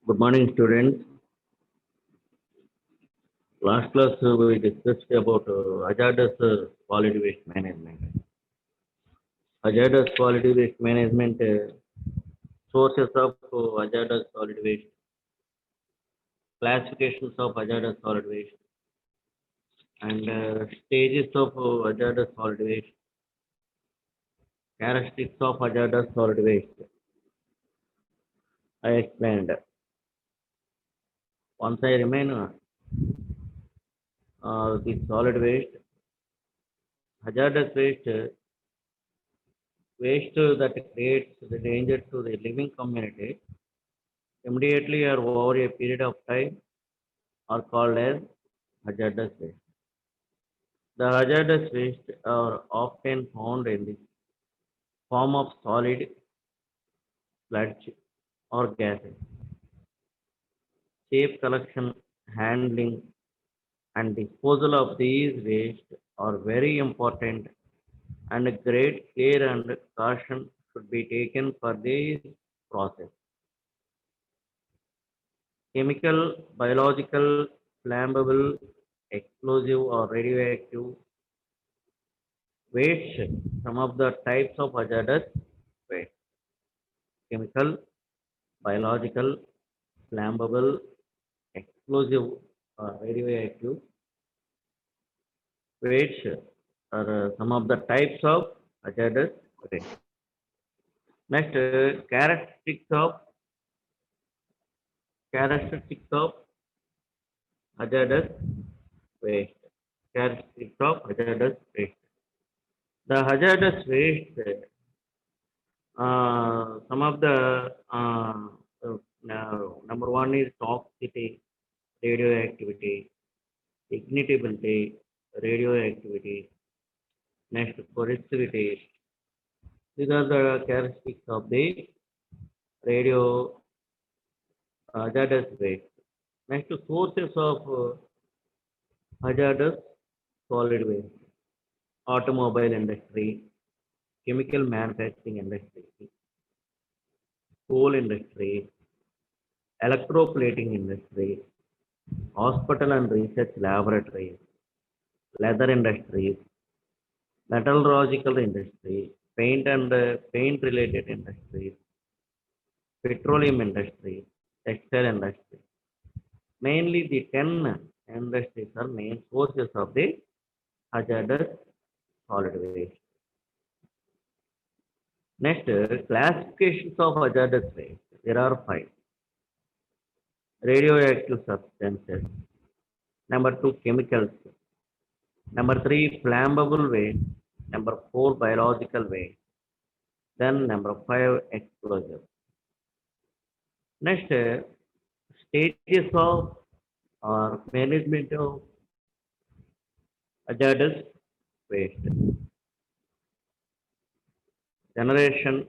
Good morning, students. Last class we discussed about hazardous solid waste management. Hazardous solid waste management, sources of hazardous solid waste, classifications of hazardous solid waste, and stages of hazardous solid waste, characteristics of hazardous solid waste. I explained. Once I remain the solid waste, hazardous waste, waste that creates the danger to the living community immediately or over a period of time are called as hazardous waste. The hazardous waste are often found in the form of solid, sludge, or gases. Safe collection, handling, and disposal of these waste are very important, and great care and caution should be taken for this process. Chemical, biological, flammable, explosive, or radioactive waste. Some of the types of hazardous waste: chemical, biological, flammable, explosive, radioactive waste are some of the types of hazardous waste. Next, characteristics of hazardous waste. Characteristics of hazardous waste. The hazardous waste, some of the number one is toxicity, radioactivity, ignitability, radioactivity, next corrosivity. These are the characteristics of the radio hazardous waste. Next, sources of hazardous solid waste: automobile industry, chemical manufacturing industry, coal industry, electroplating industry, hospital and research laboratories, leather industries, metallurgical industry, paint and paint related industries, petroleum industry, textile industry. Mainly the 10 industries are main sources of the hazardous solid waste. Next, classifications of hazardous waste. There are five. Radioactive substances. Number two, chemicals. Number three, flammable waste. Number four, biological waste. Then number five, explosive. Next, stages of or management of hazardous waste. Generation.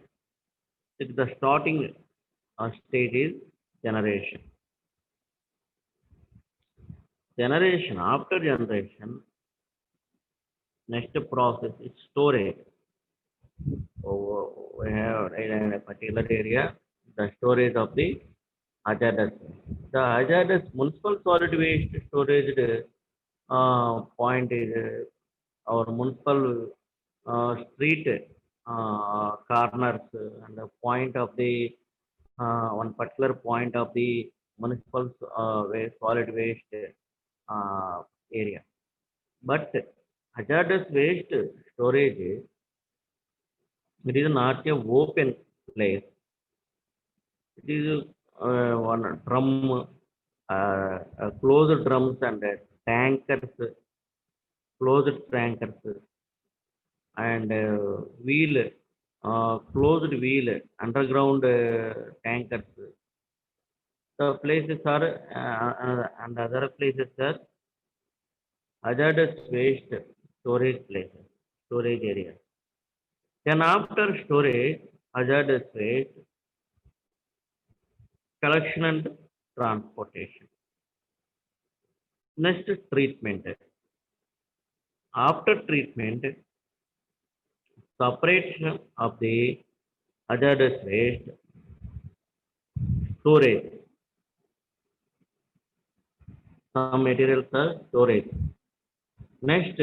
The starting stage is generation. Generation after generation, next process is storage. So we have in a particular area the storage of the hazardous waste. The hazardous municipal solid waste storage point is our municipal street corners and the point of the one particular point of the municipal waste, solid waste uh, area. But hazardous waste storage, it is not a open place. It is one drum, closed drums and tankers, closed tankers, and wheel, closed wheel, underground tankers. The places are and other places are hazardous waste storage places, storage areas. Then after storage, hazardous waste collection and transportation. Next, treatment. After treatment, separation of the hazardous waste, storage. some materials are storage. Next,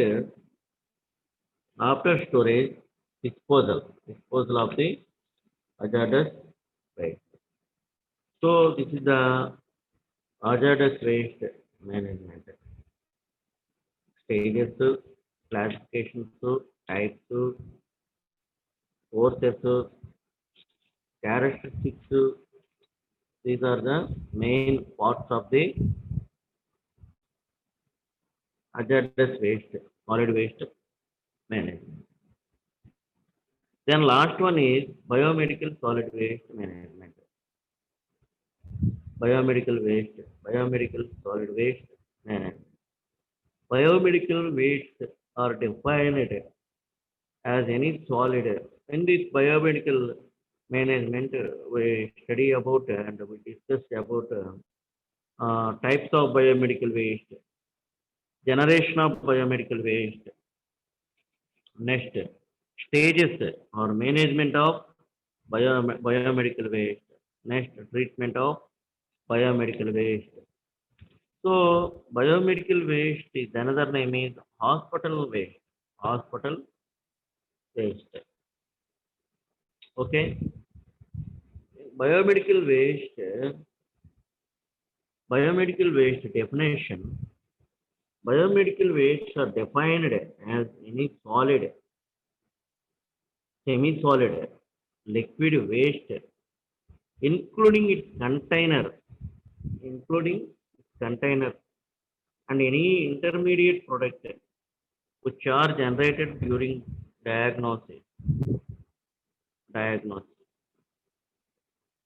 after storage, disposal of the hazardous waste. So this is the hazardous waste management. Stages, classifications, types, sources, characteristics. These are the main parts of the hazardous waste, solid waste management. Then last one is biomedical solid waste management. Biomedical solid waste management. Biomedical waste are defined as any solid. In this biomedical management, we study about and we discuss about types of biomedical waste, generation of biomedical waste, next stages or management of biomedical waste, next treatment of biomedical waste. So biomedical waste is another name is hospital waste. Hospital waste. Okay. Biomedical waste. Biomedical waste definition. Biomedical wastes are defined as any solid, semi-solid, liquid waste, including its container, including its container, and any intermediate product which are generated during diagnosis,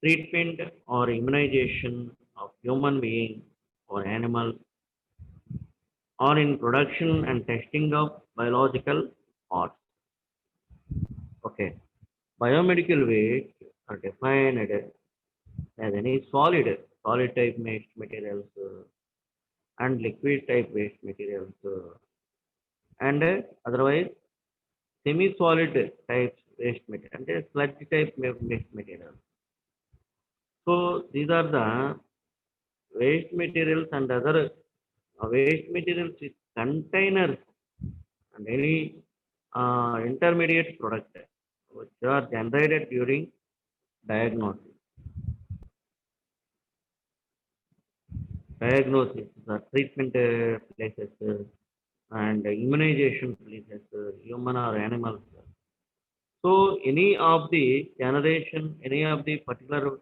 treatment or immunization of human being or animal, or in production and testing of biological parts. Okay. Biomedical waste are defined as any solid type waste materials and liquid type waste materials and otherwise semi-solid type waste material and sludge type waste materials. So these are the waste materials and other waste materials with containers and any intermediate product which are generated during diagnosis. The treatment places and immunization places, human or animals. So any of the generation, any of the particular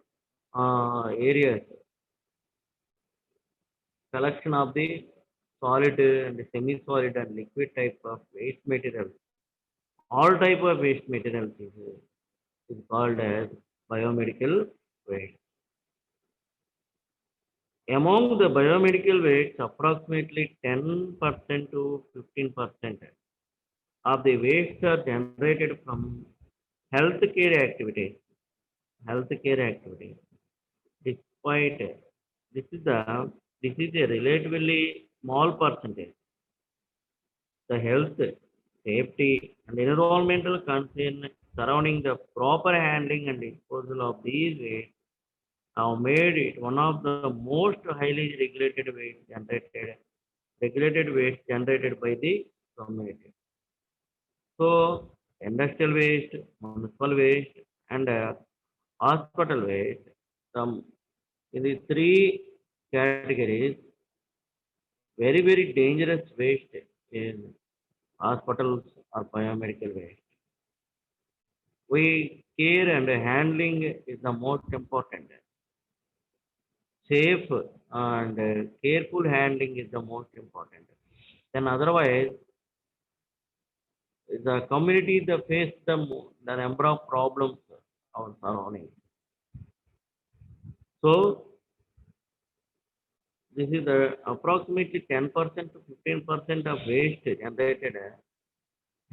areas, collection of the solid and semi-solid and liquid type of waste materials, all type of waste materials is called as biomedical waste. Among the biomedical waste, approximately 10% to 15% of the waste are generated from healthcare activities. Healthcare activities. Despite this is the this is a relatively small percentage. The health, safety, and environmental concern surrounding the proper handling and disposal of these waste have made it one of the most highly regulated waste generated by the community. So, industrial waste, municipal waste, and hospital waste, some in the three categories, very dangerous waste in hospitals or biomedical waste. We care and handling is the most important. Safe and careful handling is the most important. Then otherwise, the community they face the number of problems our surroundings. So this is the approximately 10% to 15% of waste generated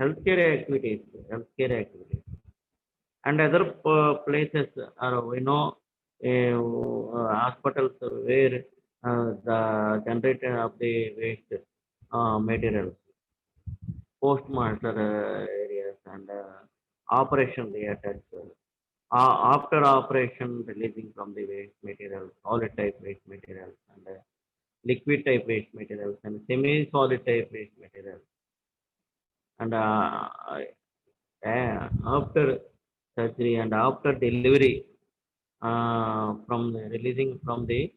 healthcare activities, and other places are we know hospitals where the generator of the waste materials, postmaster areas and operation theaters. After operation, releasing from the waste materials, solid type waste materials, and liquid type waste materials and semi-solid type waste materials. And after surgery and after delivery, from releasing from the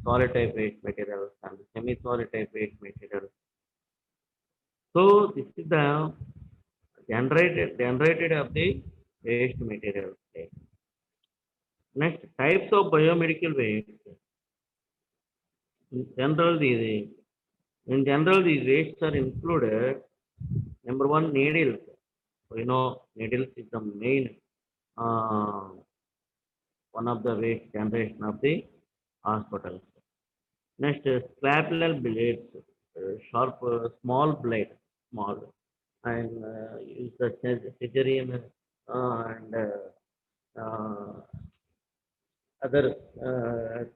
solid type waste materials and semi-solid type waste materials. So this is the generated of the waste materials. Next, types of biomedical waste. In general, these wastes are included. Number one, needles. We know needles is the main uh, one of the waste generation of the hospitals. Next, scalpel blades, sharp, small blade, small, and use the cesarean and other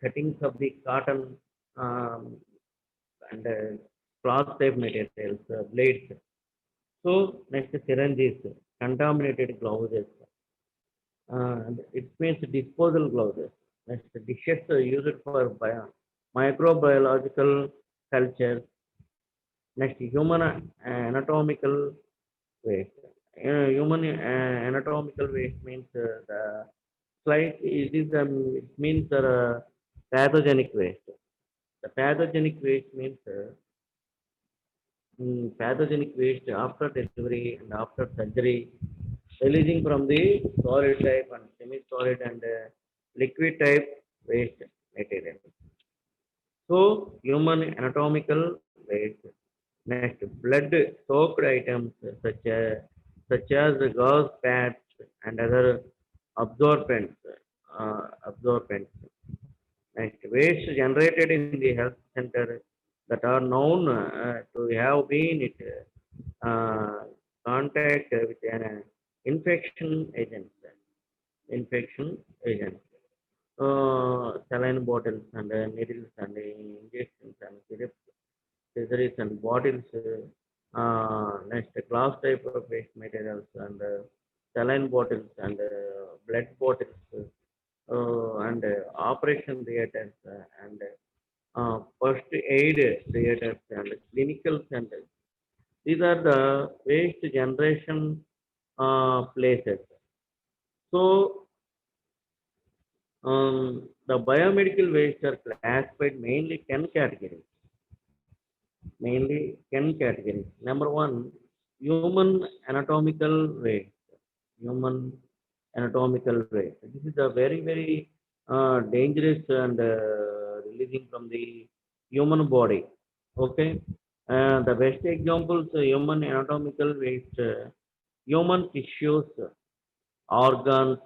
cuttings of the cotton um, and cloth type materials, blades. So next, syringes, contaminated gloves. It means disposal gloves. Next, dishes are used for microbiological culture. Next, human anatomical waste. Human anatomical waste means the slight. It means pathogenic waste. The pathogenic waste means pathogenic waste after delivery and after surgery, releasing from the solid type and semi-solid and liquid type waste material. So, human anatomical waste. Next, blood soaked items such as gauze pads and other absorbents. Absorbents. Next, waste generated in the health center that are known to have been in contact with an infection agent. Infection agent. Saline bottles and needles and injections and syrups, surgeries and bottles. Next, glass type of waste materials and saline bottles and blood bottles and operation theaters and first aid theaters and clinical centers. These are the waste generation places. So the biomedical waste are classified mainly 10 categories. Mainly 10 categories. Number one, human anatomical waste. Human anatomical waste. This is a very dangerous and releasing from the human body. Okay. The best examples, human anatomical waste, human tissues, organs,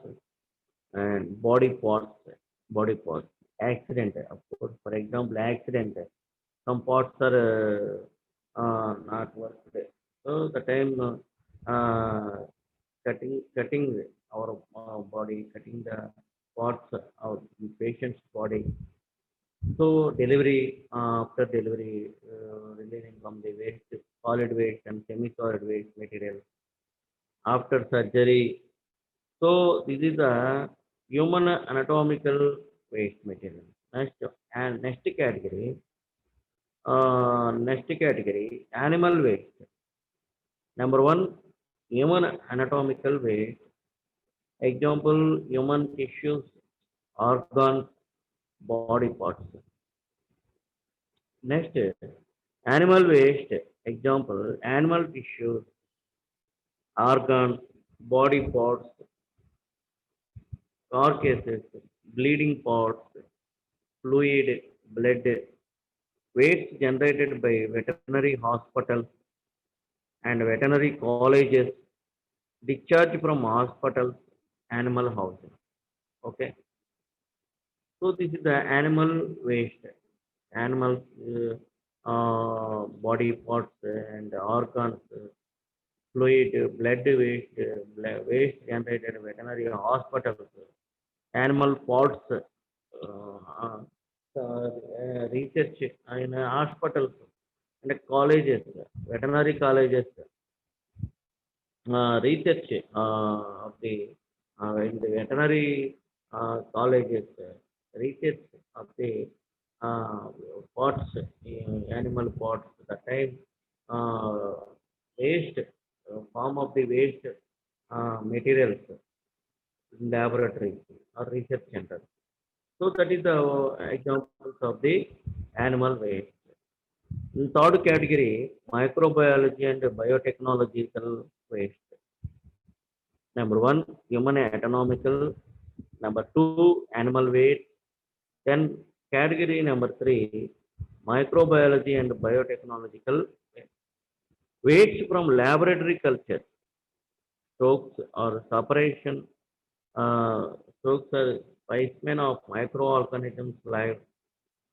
and body parts. Accident, of course. For example, accident. Some parts are not worked. So the time cutting our body, cutting the parts of the patient's body. So delivery, after delivery, releasing from the waste, solid waste and semi-solid waste material. After surgery, so this is a human anatomical waste material. Next category, animal waste. Number one, human anatomical waste. Example, human tissues, organs, body parts. Next, animal waste. Example, animal tissues, organs, body parts, carcasses, bleeding parts, fluid, blood, waste generated by veterinary hospitals and veterinary colleges, discharged from hospitals, animal houses. Okay. So this is the animal waste, animal body parts and organs, fluid, blood waste, waste generated veterinary hospitals, animal parts, research in hospitals and colleges, veterinary colleges, research of the in the veterinary colleges, research of the uh, parts, animal parts, the time waste, form of the waste materials in laboratories or research centers. So that is the examples of the animal waste. In third category, microbiology and biotechnological waste. Number one, human anatomical. Number two, animal waste. Then category number three, microbiology and biotechnological waste. Waste from laboratory culture, strokes or separation, strokes are specimen of microorganisms life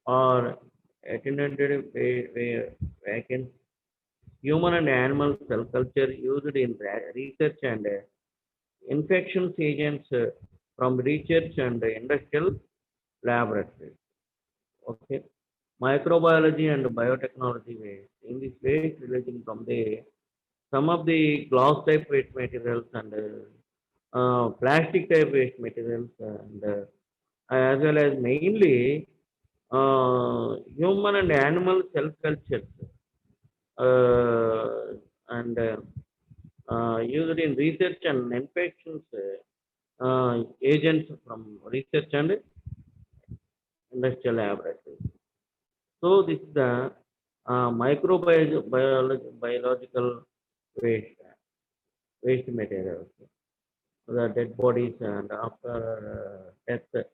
or attended vaccines, human and animal cell culture used in research and infections agents from research and industrial laboratories. Okay. Microbiology and biotechnology waste. In this waste relating from the some of the glass type waste materials and plastic type waste materials and as well as mainly human and animal cell cultures and used in research and infections agents from research and industrial laboratories. So this is the biological waste, waste materials, the dead bodies and after death,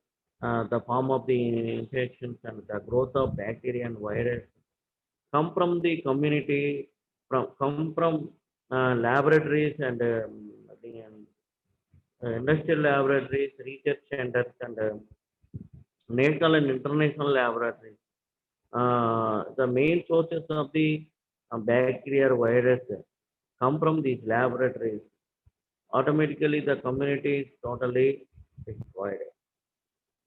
the form of the infections and the growth of bacteria and virus come from the community, come from laboratories and the industrial laboratories, research centers and national and international laboratories. The main sources of the bacteria or virus come from these laboratories. Automatically, the community is totally destroyed.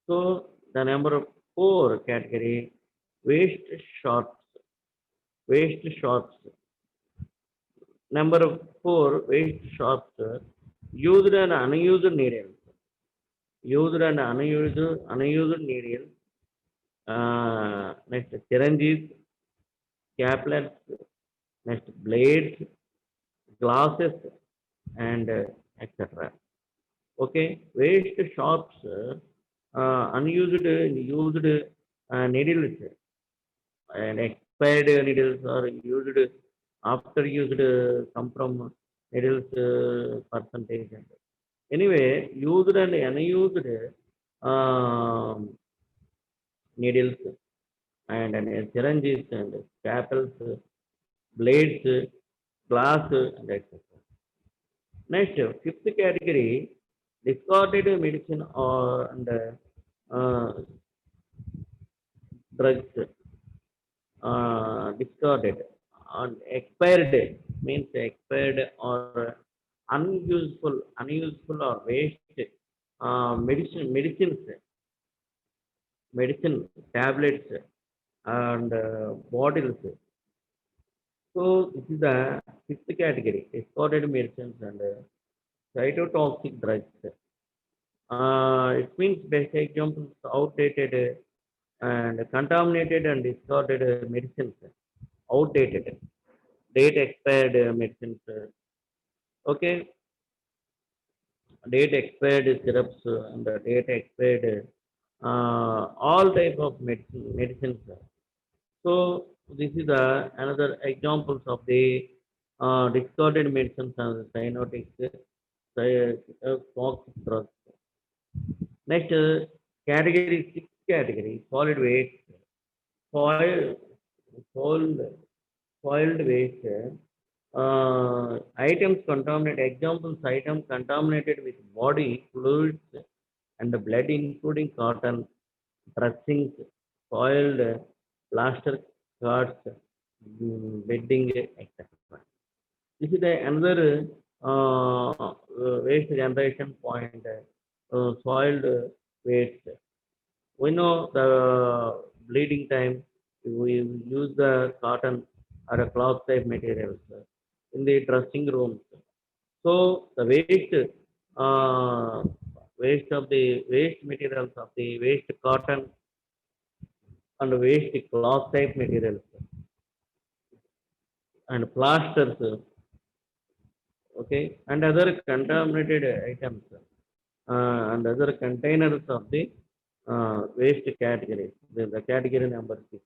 So, the number four category, waste shops. Waste shops. Number four, waste shops. Used and unused needles. Used and unused needles. Next, syringes, caplets, next blades, glasses, and etc. Okay, waste shops, unused, used needles and expired needles are used after used come from needles percentage. Anyway, used and unused um needles and syringes and scalpels, blades, glass, and etc. Next, fifth category, discarded medicine or and drugs, discarded and expired means expired or unuseful or waste medicine, tablets and bottles. So this is the fifth category, discarded medicines and cytotoxic drugs. It means best examples outdated and contaminated and discarded medicines, outdated, date expired medicines. Okay, date expired syrups and date expired all type of medicines. So this is the another examples of the discarded medicines and cyanotics, toxic drugs. Next, category six category, solid waste, soil, soiled, soiled waste, items contaminated, examples item contaminated with body fluids and blood including cotton, dressings, soiled, plaster cards, bedding, etc. This is the another waste generation point, soiled waste. We know the bleeding time, we use the cotton or a cloth type materials in the dressing rooms. So the waste of the waste materials of the waste cotton and waste cloth type materials and plasters, okay, and other contaminated items and other containers of the waste category. The category number 6.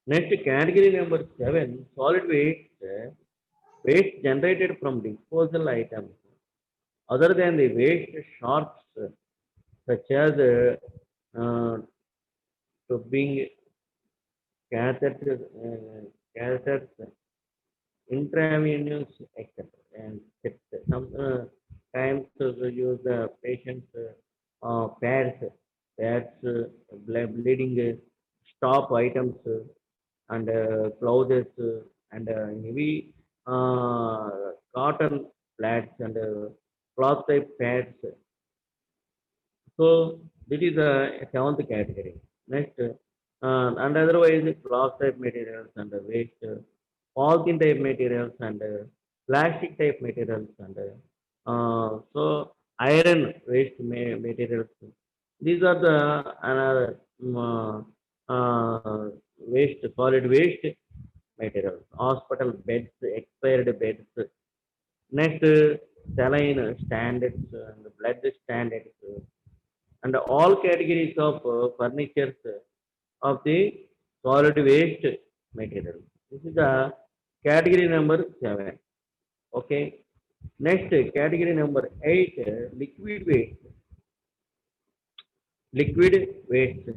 Next, category number 7, solid waste, waste generated from disposal items other than the waste sharps, such as tubing, catheters, intravenous, etc. And sometimes we use the patient's pads, bleeding, stop items, and clothes, and heavy uh, cotton plaids and cloth type pads. So this is the seventh category. Next, and otherwise cloth type materials and waste, polythene type materials and plastic type materials and so iron waste materials. These are the another waste, solid waste materials. Hospital beds, expired beds. Next, saline standards and blood standards and all categories of furniture of the solid waste material. This is the category number 7. Okay. Next, category number 8, liquid waste. Liquid waste.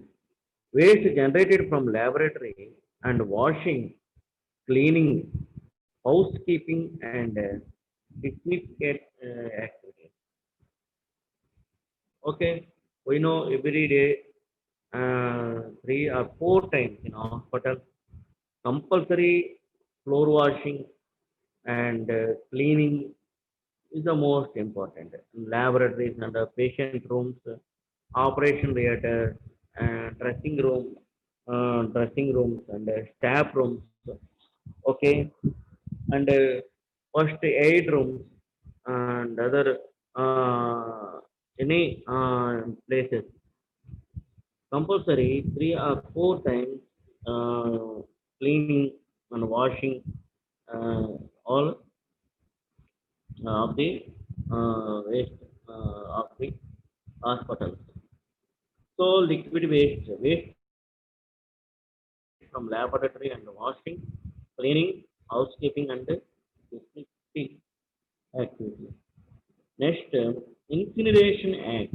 Waste generated from laboratory and washing, cleaning, housekeeping, and significant activities. Okay. We know every day 3 or 4 times in hospital, compulsory floor washing and cleaning is the most important. Laboratories and patient rooms, operation theater, dressing rooms and staff rooms. Okay, and first aid rooms and other any places. Compulsory 3 or 4 times cleaning and washing all of the waste of the hospitals. So liquid waste, waste from laboratory and washing, cleaning, housekeeping and disinfecting activities. Next, incineration act.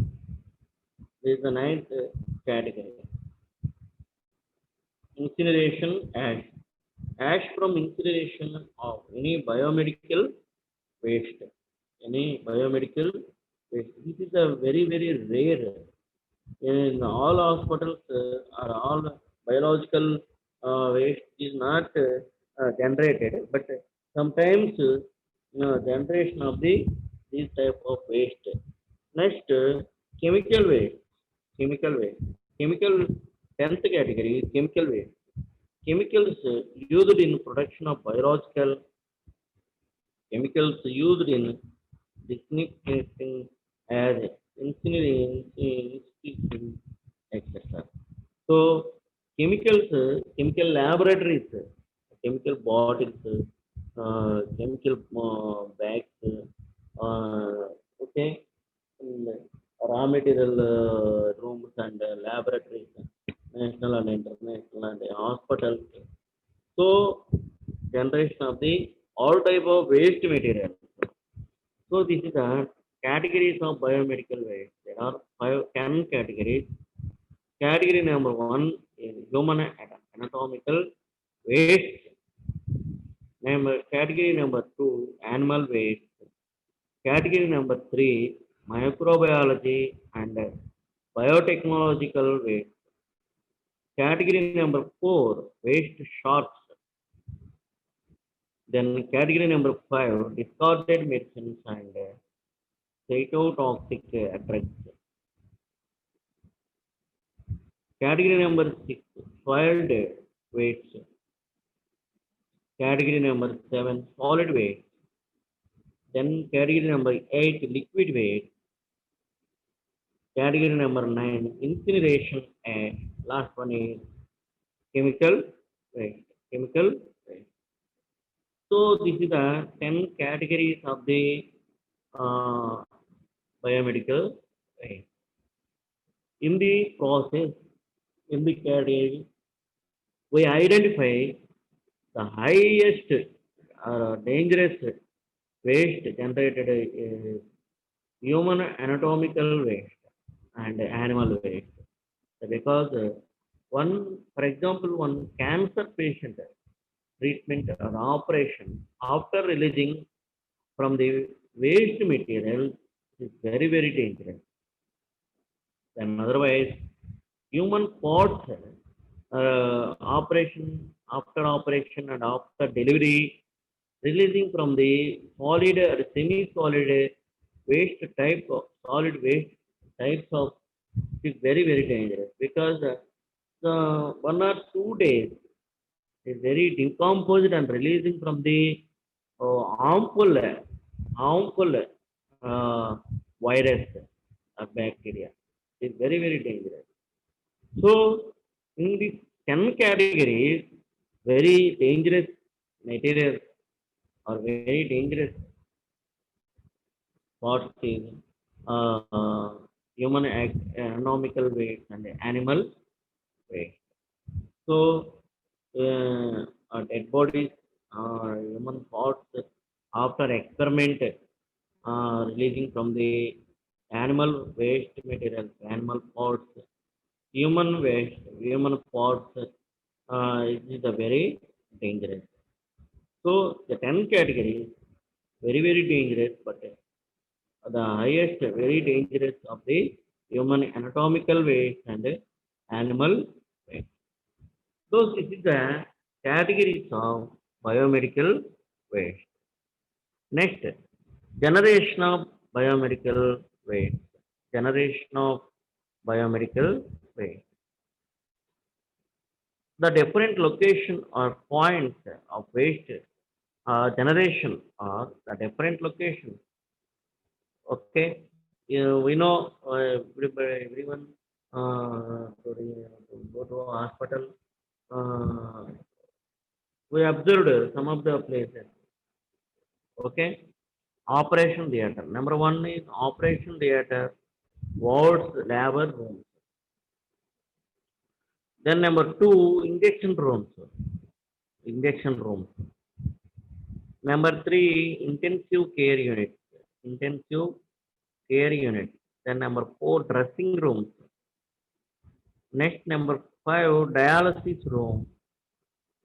This is the ninth category. Incineration ash. Ash from incineration of any biomedical waste. Any biomedical waste. This is a very rare. In all hospitals or all biological waste is not generated, but sometimes generation of these type of waste. Next, chemical waste. Chemical waste. Chemical 10th category is chemical waste. Chemicals used in production of biological, chemicals used in disinfecting as incinerating, etc. So chemicals, chemical laboratories, chemical bottles, chemical bags, okay, and raw material rooms and laboratories, national and international and hospitals. So generation of the all type of waste material. So this is the categories of biomedical waste. There are 10 categories. Category number 1 is human anatomical waste. Category number 2, animal waste. Category number 3, microbiology and biotechnological waste. Category number 4, waste sharps. Then category number 5, discarded medicines and cytotoxic drugs. Category number 6, soiled waste. Category number 7, solid waste. Then category number 8, liquid waste. Category number 9, incineration ash. Last one is chemical waste. Chemical waste. So this is the 10 categories of the uh, biomedical waste. In the process, in the category, we identify the highest dangerous waste generated is human anatomical waste and animal waste. Because for example, one cancer patient treatment or operation after releasing from the waste material is very, very dangerous. Then otherwise, human parts operation after operation and after delivery, releasing from the solid or semi-solid waste type of solid waste types of is very, very dangerous because the 1 or 2 days is very decomposed and releasing from the harmful uh, virus or bacteria is very, very dangerous. So, in these 10 categories, very dangerous materials or very dangerous parts is human anatomical waste and animal waste. So, dead bodies, human parts after experiment releasing from the animal waste materials, animal parts, human waste, human parts, it is a very dangerous. So the 10 categories, very, very dangerous, but the highest, very dangerous of the human anatomical waste and animal waste. So this is the categories of biomedical waste. Next, generation of biomedical waste. Generation of biomedical waste. The different location or points of waste generation are the different locations. Okay, we know everyone to go to a hospital. Uh, we observed some of the places. Okay, operation theater. Number one is operation theater, wards, labor rooms. Then number two, injection rooms. Injection rooms. Number three, intensive care unit. Intensive care unit. Then number four, dressing rooms. Next, number five, dialysis room.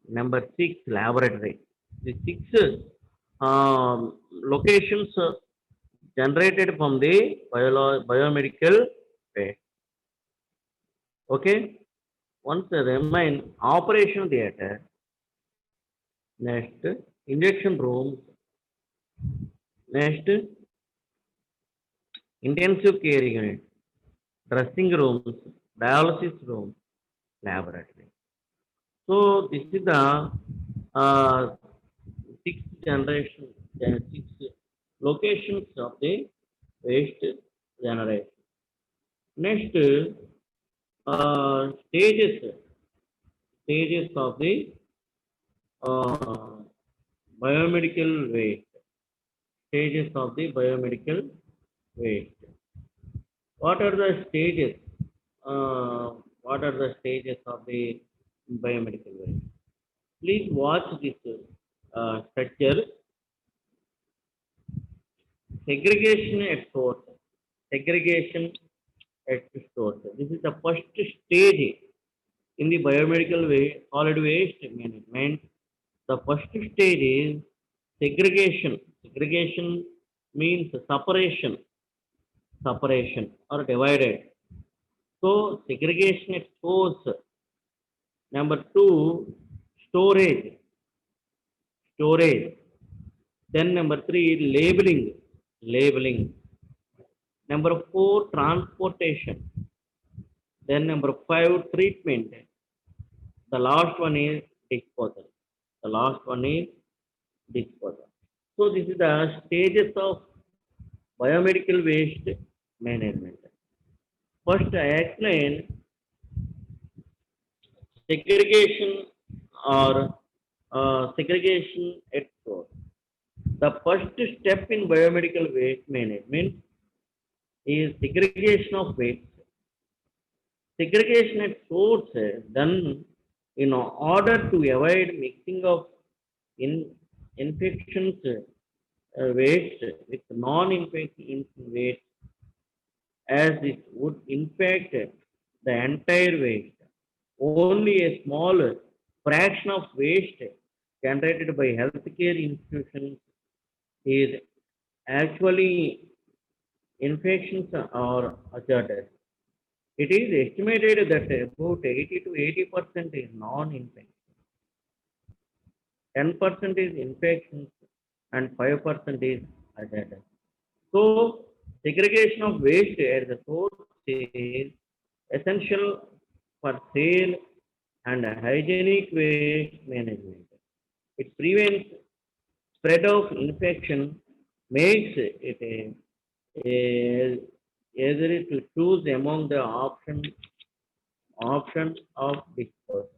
Number six, laboratory. The six locations generated from the biomedical waste. Okay. Once remain operation theater. Next, injection rooms. Next, intensive care unit, dressing rooms, dialysis room, laboratory. So this is the uh, sixth generation, six locations of the waste generation. Next, stages of the uh, biomedical waste. Stages of the biomedical waste. What are the stages? What are the stages of the biomedical waste? Please watch this structure. Segregation at source. Segregation at source. This is the first stage in the biomedical solid waste management. The first stage is segregation. Segregation means separation or divided. So segregation at source. Number two, storage. Storage. Then number three, labeling. Number four, transportation. Then number five, treatment. The last one is disposal. The last one is disposal. So this is the stages of biomedical waste management. First, I explain segregation or segregation at source. The first step in biomedical waste management is segregation of waste. Segregation at source is done in order to avoid mixing of in infections waste with non-infectious waste, as it would infect the entire waste. Only a small fraction of waste generated by healthcare institutions is actually infections or hazardous. It is estimated that about 80 to 80% is non-infection, 10% is infections, and 5% is hazardous. So, segregation of waste at the source is essential for sale and hygienic waste management. It prevents spread of infection, makes it a easy to choose among the options of disposal.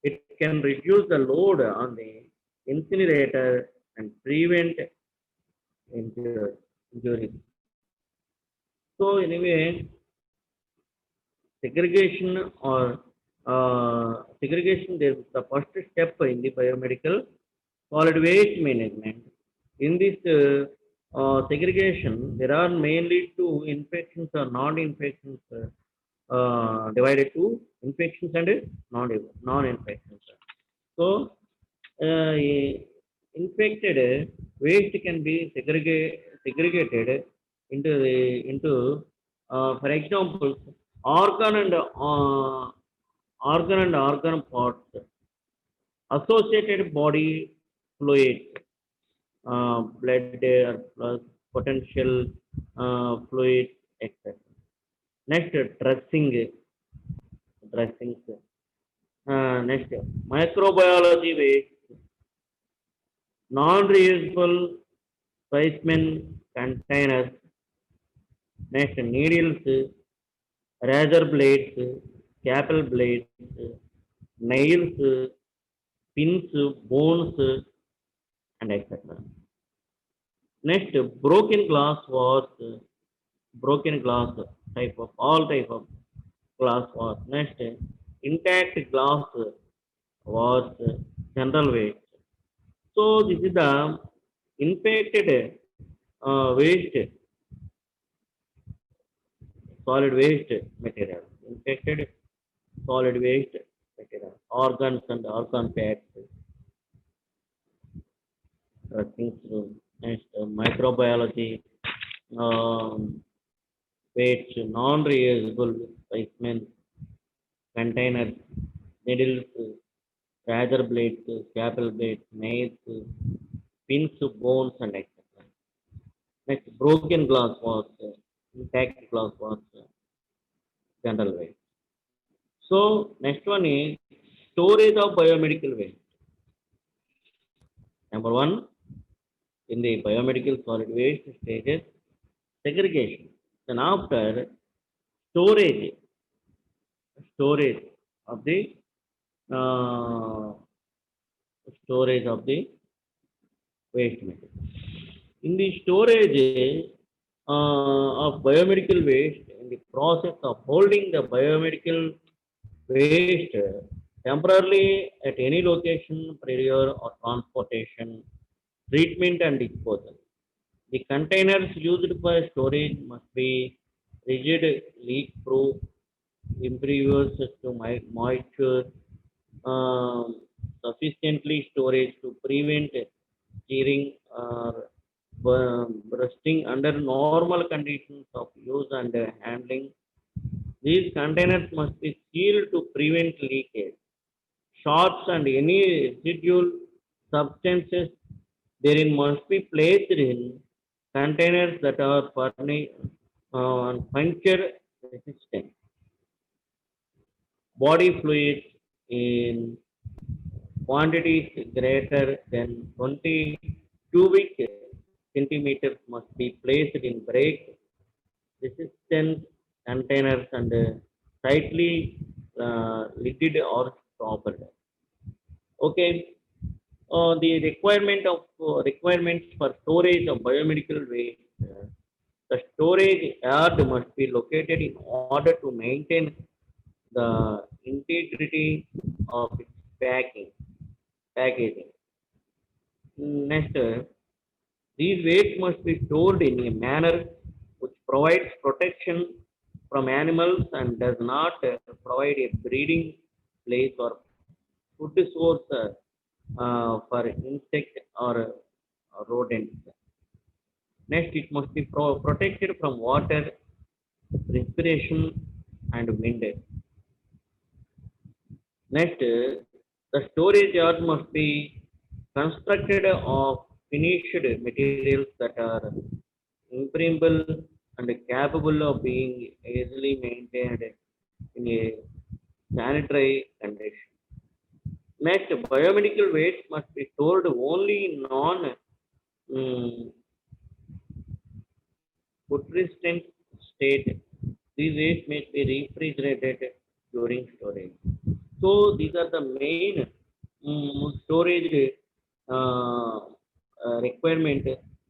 It can reduce the load on the incinerator and prevent injuries. So anyway, segregation or segregation is the first step in the biomedical solid waste management. In this segregation, there are mainly two infections or non-infections divided to infections and non-infections. So, uh, infected waste can be segregated into for example, organ and organ parts, associated body fluids, blood plus potential fluids, etc. Next, dressings. Next, microbiology waste, non-reusable specimen containers. Next, needles, razor blades, scalpel blades, nails, pins, bones, and etc. Next, broken glass was broken glass type of all type of glass was. Next, intact glass was general waste. So this is the infected waste, solid waste material. Infected solid waste material, organs and organ packs, things. Next, microbiology um, weights, non-reusable specimens, containers, needles, razor blades, scalpel blades, nails, pins, bones, and etc. Next, broken glass was intact glass was general waste. So, next one is storage of biomedical waste. Number one, in the biomedical solid waste stages, segregation. Then after storage, storage of the uh, storage of the waste material. In the storage of biomedical waste, in the process of holding the biomedical waste temporarily at any location prior or transportation, treatment and disposal. The containers used for storage must be rigid, leak-proof, impervious to moisture, um, sufficiently storage to prevent tearing or bursting under normal conditions of use and handling. These containers must be sealed to prevent leakage. Shots and any residual substances therein must be placed in containers that are puncture resistant. Body fluids in quantities greater than 20 cubic centimeters must be placed in break resistant containers and tightly lidded or properly. Okay. The requirements for storage of biomedical waste. The storage yard must be located in order to maintain the integrity of its packaging. Next, these wastes must be stored in a manner which provides protection from animals and does not provide a breeding place or food source for insect or rodents. Next, it must be protected from water, respiration, and wind. Next, the storage yard must be constructed of finished materials that are impermeable and capable of being easily maintained in a sanitary condition. Next, biomedical waste must be stored only in non mm, putrescent state. These waste may be refrigerated during storage. So these are the main storage uh, requirement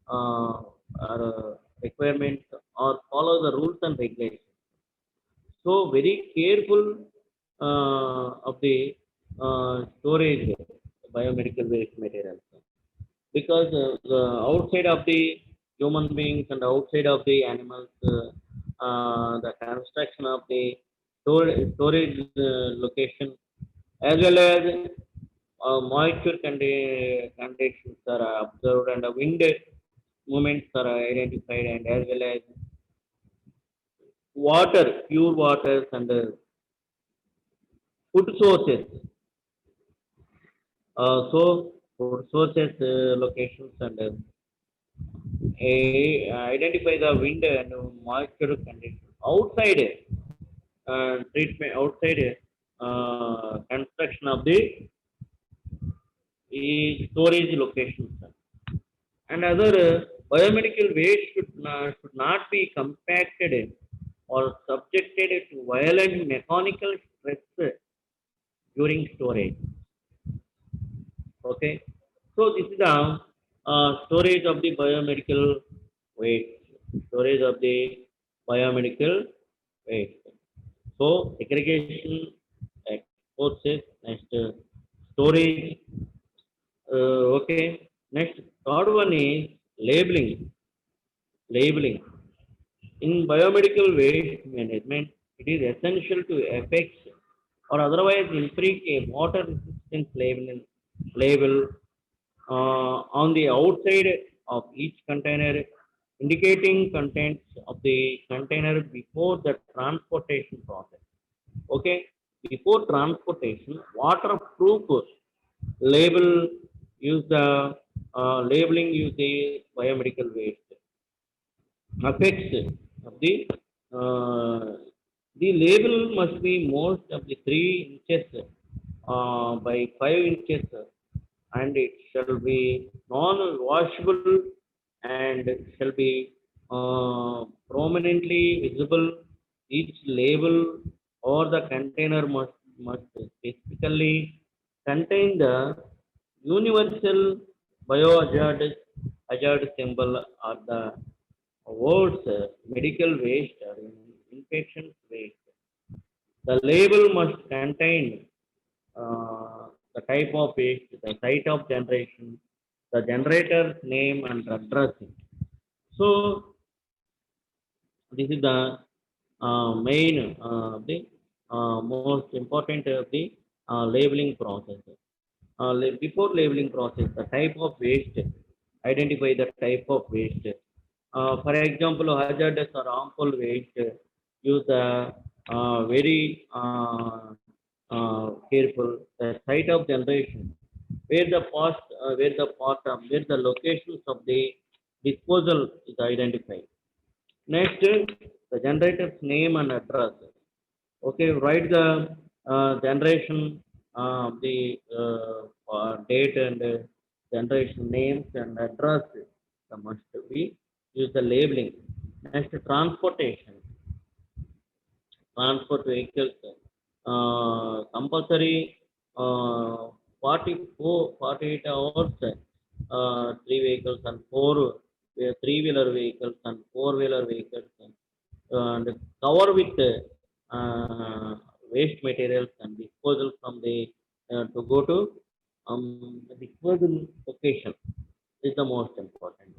or requirements or follow the rules and regulations. So very careful of the storage biomedical waste materials because the outside of the human beings and outside of the animals, the construction of the storage location as well as moisture conditions are observed and the wind movements are identified and as well as water, pure waters and food sources. So food sources locations and identify the wind and moisture conditions outside treatment outside construction of the storage locations and other biomedical waste should not be compacted or subjected to violent mechanical stress during storage. Okay, so this is the storage of the biomedical waste. Storage of the biomedical waste. So segregation, process, next storage. Okay. Next, third one is labeling. Labeling. In biomedical waste management, it is essential to affix or otherwise imprint a water resistance label on the outside of each container, indicating contents of the container before the transportation process. Okay, before transportation, waterproof label use the labeling use the biomedical waste effects of uh, the label must be most of the 3 inches by 5 inches and it shall be non-washable and shall be prominently visible. Each label or the container must specifically contain the universal hazard symbol or the words medical waste or infection waste. The label must contain the type of waste, the site of generation, the generator's name and address. So this is the main the most important of the labeling process. Before labeling process, the type of waste, identify the type of waste. For example, hazardous or harmful waste, use the very careful the site of generation, where the locations of the disposal is identified. Next, the generator's name and address. Okay, write the generation, the date and generation names and address. The must be use the labeling. Next, transportation, transport vehicles, compulsory. uh, 48 hours, three vehicles and four three-wheeler vehicles and four-wheeler vehicles, and cover with waste materials and disposal from the to go to the disposal location is the most important.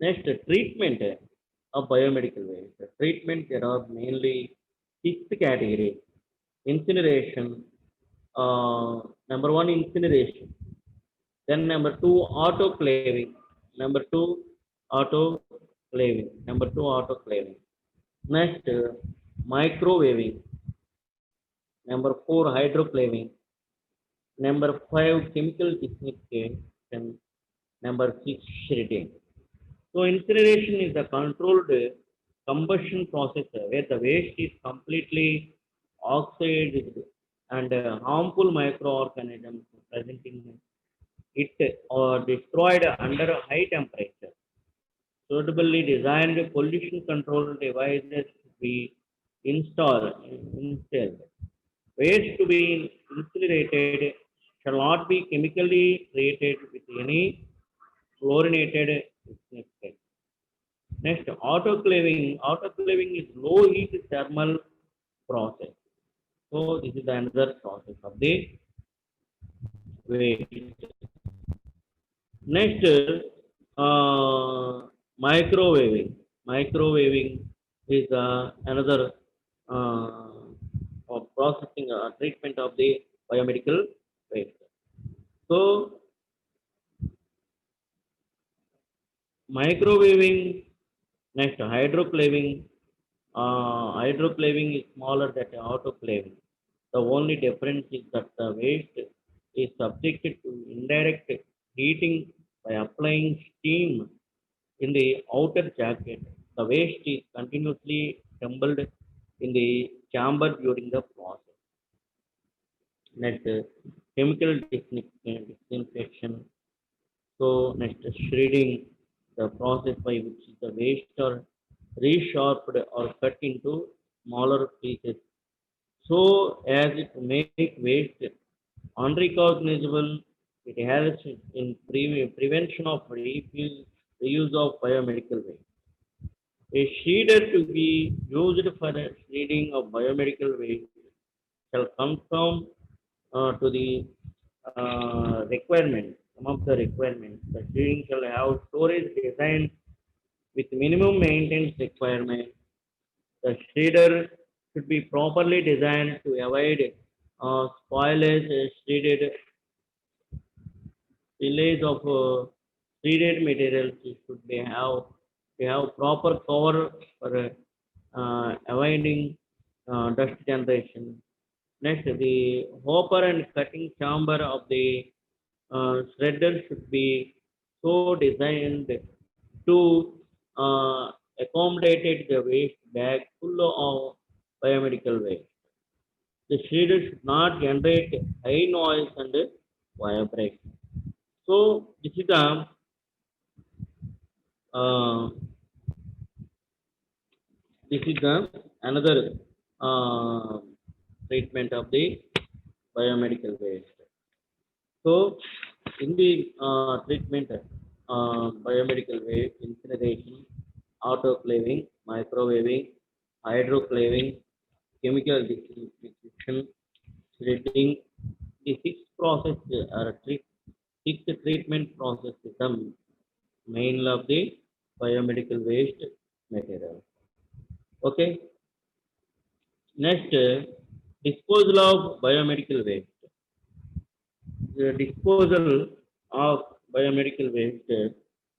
Next, treatment of biomedical waste. The treatment, there are mainly six categories. Incineration, number one, incineration. Then number two, autoclaving. Number two, autoclaving. Number two, autoclaving. Next, microwaving. Number four, hydroclaving. Number five, chemical dissociation. Number six, shredding. So incineration is the controlled combustion process where the waste is completely oxidized and harmful microorganisms present in it or destroyed under high temperature. Suitably designed pollution control devices to be installed. Waste to be incinerated shall not be chemically treated with any fluorinated disinfectant. Next, autoclaving. Autoclaving is low heat thermal process. So this is another process of the waste. Next, microwaving. Microwaving is another of processing treatment of the biomedical waste. So microwaving, next hydroclaving. Hydroclaving is smaller than autoclaving. The only difference is that the waste is subjected to indirect heating by applying steam in the outer jacket. The waste is continuously tumbled in the chamber during the process. Next, chemical disinfection. So next, shredding, the process by which the waste are resharpened or cut into smaller pieces so as it make waste unrecognizable. It helps in prevention of reuse of biomedical waste. A shredder to be used for the shredding of biomedical waste shall conform to the requirements. Some of the requirements. The shredding shall have storage designed with minimum maintenance requirements. The shredder should be properly designed to avoid spoilage, shredded spillage of shredded materials. It should be have proper cover for avoiding dust generation. Next, the hopper and cutting chamber of the shredder should be so designed to accommodate the waste bag full of biomedical waste. The shredder should not generate high noise and vibration. So this is the uh, this is the another uh, treatment of the biomedical waste. So in the treatment biomedical waste, incineration, autoclaving, microwaving, hydroclaving, chemical disinfection, shredding, the six treatment processes the main of the biomedical waste material. Okay. Next, disposal of biomedical waste. The disposal of biomedical waste,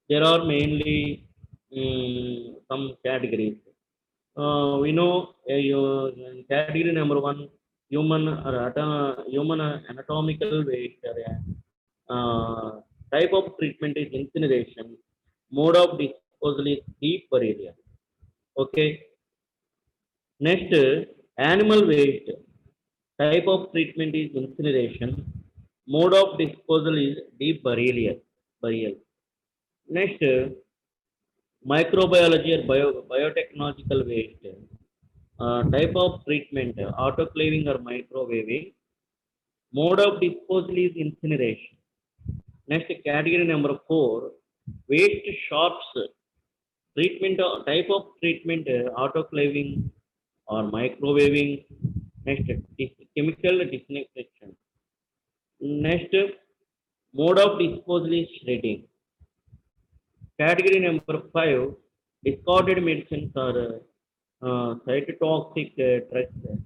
there are mainly some categories. We know category number one, human anatomical waste. Type of treatment is incineration. Mode of disposal is deep burial. Okay. Next, animal waste. Type of treatment is incineration. Mode of disposal is deep burial. Next, microbiology or biotechnological waste. Type of treatment, autoclaving or microwaving. Mode of disposal is incineration. Next, category number 4, waste shops. Treatment type of treatment, autoclaving or microwaving. Next, chemical disinfection. Next, mode of disposal is shredding. Category number 5, discarded medicines or cytotoxic drugs.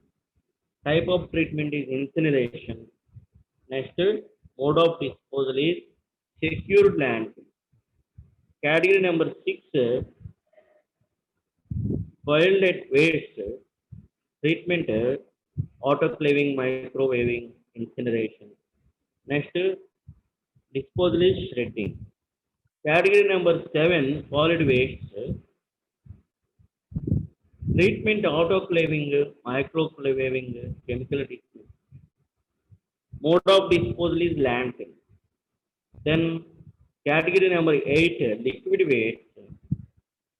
Type of treatment is incineration. Next, mode of disposal is secured landfill. Category number 6, boiled at waste, treatment, autoclaving, microwaving, incineration. Next, disposal is shredding. Category number 7, solid waste, treatment, autoclaving, microwaving, chemical treatment. Mode of disposal is landfill. Then category number 8, liquid waste,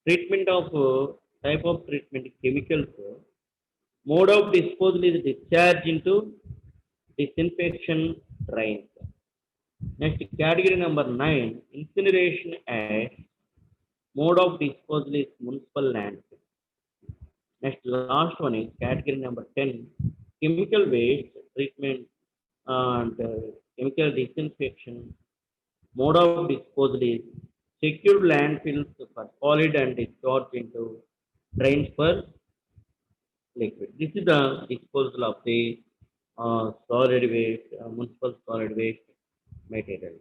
treatment of type of treatment, chemicals. Mode of disposal is discharge into disinfection drains. Next, category number 9, incineration ash. Mode of disposal is municipal landfill. Next, last one is category number 10, chemical waste treatment and chemical disinfection. Mode of disposal is secured landfills for solid and discharge into drains for liquid. This is the disposal of the solid waste, municipal solid waste material.